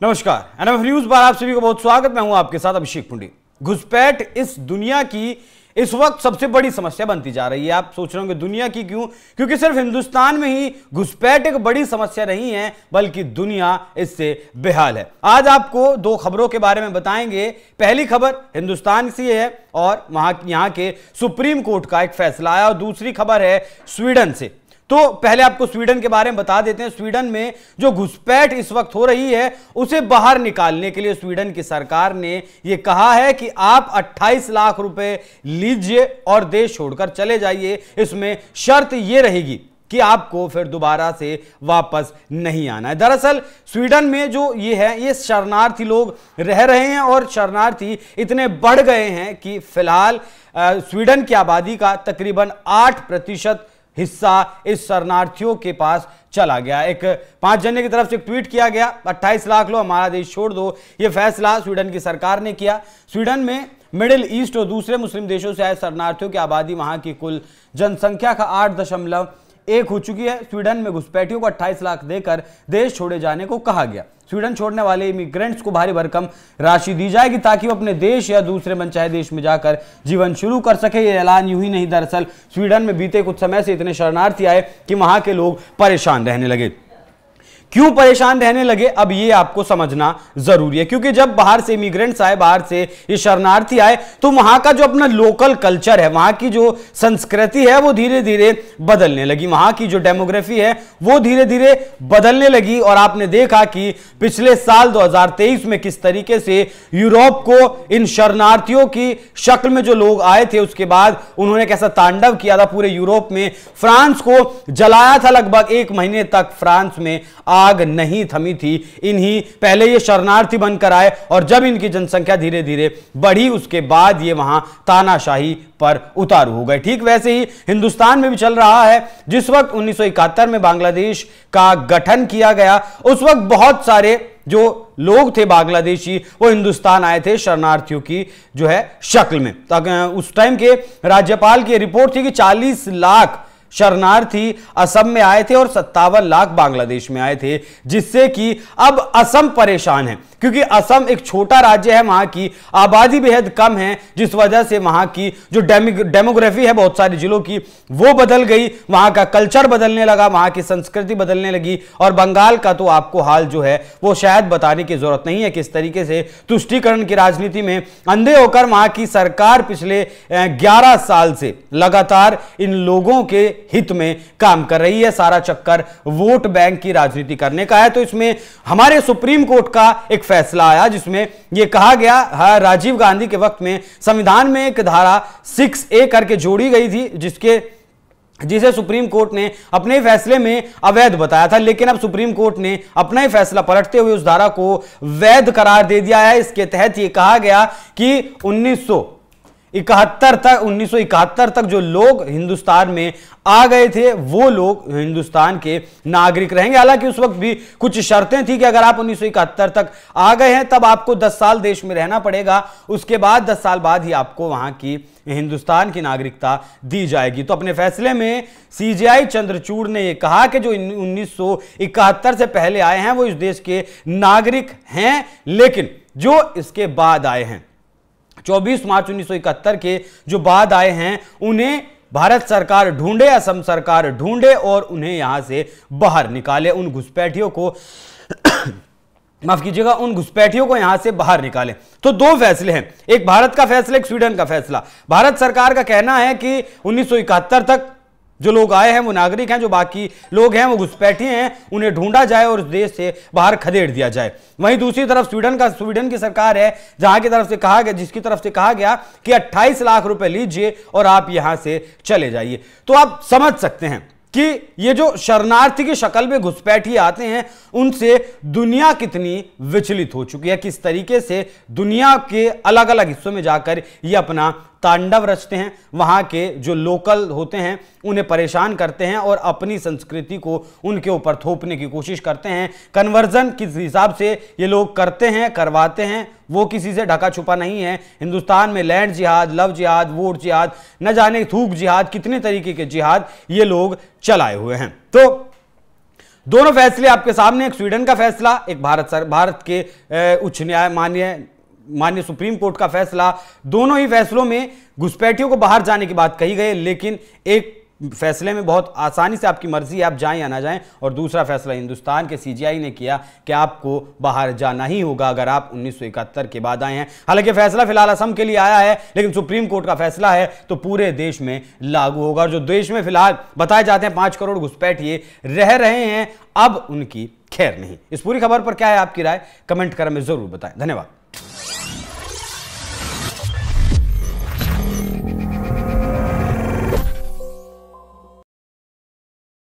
नमस्कार, NF news पर आप सभी को बहुत स्वागत। मैं हूं आपके साथ अभिषेक पुंडी। घुसपैठ इस दुनिया की इस वक्त सबसे बड़ी समस्या बनती जा रही है। आप सोच रहे होंगे दुनिया की क्यों? क्योंकि सिर्फ हिंदुस्तान में ही घुसपैठ एक बड़ी समस्या नहीं है, बल्कि दुनिया इससे बेहाल है। आज आपको दो खबरों के बारे में बताएंगे। पहली खबर हिंदुस्तान से है और यहाँ के सुप्रीम कोर्ट का एक फैसला आया, और दूसरी खबर है स्वीडन से। तो पहले आपको स्वीडन के बारे में बता देते हैं। स्वीडन में जो घुसपैठ इस वक्त हो रही है, उसे बाहर निकालने के लिए स्वीडन की सरकार ने यह कहा है कि आप 28 लाख रुपए लीजिए और देश छोड़कर चले जाइए। इसमें शर्त यह रहेगी कि आपको फिर दोबारा से वापस नहीं आना है। दरअसल स्वीडन में जो ये है, ये शरणार्थी लोग रह रहे हैं और शरणार्थी इतने बढ़ गए हैं कि फिलहाल स्वीडन की आबादी का तकरीबन 8% हिस्सा इस शरणार्थियों के पास चला गया। एक 5 जनवरी की तरफ से एक ट्वीट किया गया, 28 लाख लो, हमारा देश छोड़ दो। यह फैसला स्वीडन की सरकार ने किया। स्वीडन में मिडिल ईस्ट और दूसरे मुस्लिम देशों से आए शरणार्थियों की आबादी वहां की कुल जनसंख्या का 8.1 हो चुकी है। स्वीडन में घुसपैठियों को 28 लाख देकर देश छोड़े जाने को कहा गया। स्वीडन छोड़ने वाले इमिग्रेंट्स को भारी भरकम राशि दी जाएगी ताकि वो अपने देश या दूसरे मनचाहे देश में जाकर जीवन शुरू कर सके। ये ऐलान यूं ही नहीं, दरअसल स्वीडन में बीते कुछ समय से इतने शरणार्थी आए कि वहां के लोग परेशान रहने लगे। क्यों परेशान रहने लगे, अब ये आपको समझना जरूरी है। क्योंकि जब बाहर से इमिग्रेंट्स आए, बाहर से ये शरणार्थी आए, तो वहां का जो अपना लोकल कल्चर है, वहां की जो संस्कृति है, वो धीरे धीरे बदलने लगी। वहां की जो डेमोग्राफी है वो धीरे धीरे बदलने लगी। और आपने देखा कि पिछले साल 2023 में किस तरीके से यूरोप को इन शरणार्थियों की शक्ल में जो लोग आए थे, उसके बाद उन्होंने कैसा तांडव किया था पूरे यूरोप में। फ्रांस को जलाया था, लगभग 1 महीने तक फ्रांस में आग नहीं थमी थी। इन्हीं पहले ये शरणार्थी बनकर आए और जब इनकी जनसंख्या धीरे धीरे बढ़ी, उसके बाद ये वहां तानाशाही पर उतारू हो गए। ठीक वैसे ही हिंदुस्तान में भी चल रहा है। जिस वक्त 1971 में बांग्लादेश का गठन किया गया, उस वक्त बहुत सारे जो लोग थे बांग्लादेशी, वो हिंदुस्तान आए थे शरणार्थियों की जो है शक्ल में। उस टाइम के राज्यपाल की रिपोर्ट थी कि 40 लाख शरणार्थी असम में आए थे और 57 लाख बांग्लादेश में आए थे, जिससे कि अब असम परेशान है। क्योंकि असम एक छोटा राज्य है, वहां की आबादी बेहद कम है, जिस वजह से वहां की जो डेमोग्राफी है बहुत सारे जिलों की, वो बदल गई। वहां का कल्चर बदलने लगा, वहां की संस्कृति बदलने लगी। और बंगाल का तो आपको हाल जो है वो शायद बताने की जरूरत नहीं है, किस तरीके से तुष्टीकरण की राजनीति में अंधे होकर वहां की सरकार पिछले 11 साल से लगातार इन लोगों के हित में काम कर रही है। सारा चक्कर वोट बैंक की राजनीति करने का है। तो इसमें हमारे सुप्रीम कोर्ट का एक फैसला आया, जिसमें यह कहा गया, राजीव गांधी के वक्त में संविधान में एक धारा 6A करके जोड़ी गई थी, जिसे सुप्रीम कोर्ट ने अपने फैसले में अवैध बताया था। लेकिन अब सुप्रीम कोर्ट ने अपना ही फैसला पलटते हुए उस धारा को वैध करार दे दिया है। इसके तहत यह कहा गया कि 1971 तक जो लोग हिंदुस्तान में आ गए थे, वो लोग हिंदुस्तान के नागरिक रहेंगे। हालांकि उस वक्त भी कुछ शर्तें थी कि अगर आप 1971 तक आ गए हैं, तब आपको 10 साल देश में रहना पड़ेगा। उसके बाद 10 साल बाद ही आपको वहां की हिंदुस्तान की नागरिकता दी जाएगी। तो अपने फैसले में CJI चंद्रचूड़ ने यह कहा कि जो 1971 से पहले आए हैं वो इस देश के नागरिक हैं, लेकिन जो इसके बाद आए हैं, 24 मार्च 1971 के जो बाद आए हैं, उन्हें भारत सरकार ढूंढे, असम सरकार ढूंढे और उन्हें यहां से बाहर निकाले। उन घुसपैठियों को माफ कीजिएगा, उन घुसपैठियों को यहां से बाहर निकाले। तो दो फैसले हैं, एक भारत का फैसला, एक स्वीडन का फैसला। भारत सरकार का कहना है कि 1971 तक जो लोग आए हैं वो नागरिक हैं, जो बाकी लोग हैं वो घुसपैठी हैं, उन्हें ढूंढा जाए और उस देश से बाहर खदेड़ दिया जाए। वहीं दूसरी तरफ स्वीडन की सरकार है, जहां की तरफ से कहा गया, जिसकी तरफ से कहा गया कि 28 लाख रुपए लीजिए और आप यहां से चले जाइए। तो आप समझ सकते हैं कि ये जो शरणार्थी की शक्ल में घुसपैठी आते हैं, उनसे दुनिया कितनी विचलित हो चुकी है, किस तरीके से दुनिया के अलग अलग हिस्सों में जाकर ये अपना तांडव रचते हैं। वहां के जो लोकल होते हैं उन्हें परेशान करते हैं और अपनी संस्कृति को उनके ऊपर थोपने की कोशिश करते हैं। कन्वर्जन किस हिसाब से ये लोग करते हैं, करवाते हैं, वो किसी से ढका छुपा नहीं है। हिंदुस्तान में लैंड जिहाद, लव जिहाद, वोट जिहाद, न जाने थूक जिहाद, कितने तरीके के जिहाद ये लोग चलाए हुए हैं। तो दोनों फैसले आपके सामने, एक स्वीडन का फैसला, एक भारत के उच्च न्याय माननीय सुप्रीम कोर्ट का फैसला। दोनों ही फैसलों में घुसपैठियों को बाहर जाने की बात कही गई, लेकिन एक फैसले में बहुत आसानी से आपकी मर्जी है, आप जाएं या ना जाएं, और दूसरा फैसला हिंदुस्तान के सीजीआई ने किया कि आपको बाहर जाना ही होगा अगर आप 1971 के बाद आए हैं। हालांकि फैसला फिलहाल असम के लिए आया है, लेकिन सुप्रीम कोर्ट का फैसला है तो पूरे देश में लागू होगा। और जो देश में फिलहाल बताए जाते हैं 5 करोड़ घुसपैठिए रह रहे हैं, अब उनकी खैर नहीं। इस पूरी खबर पर क्या है आपकी राय, कमेंट कर हमें जरूर बताएं। धन्यवाद।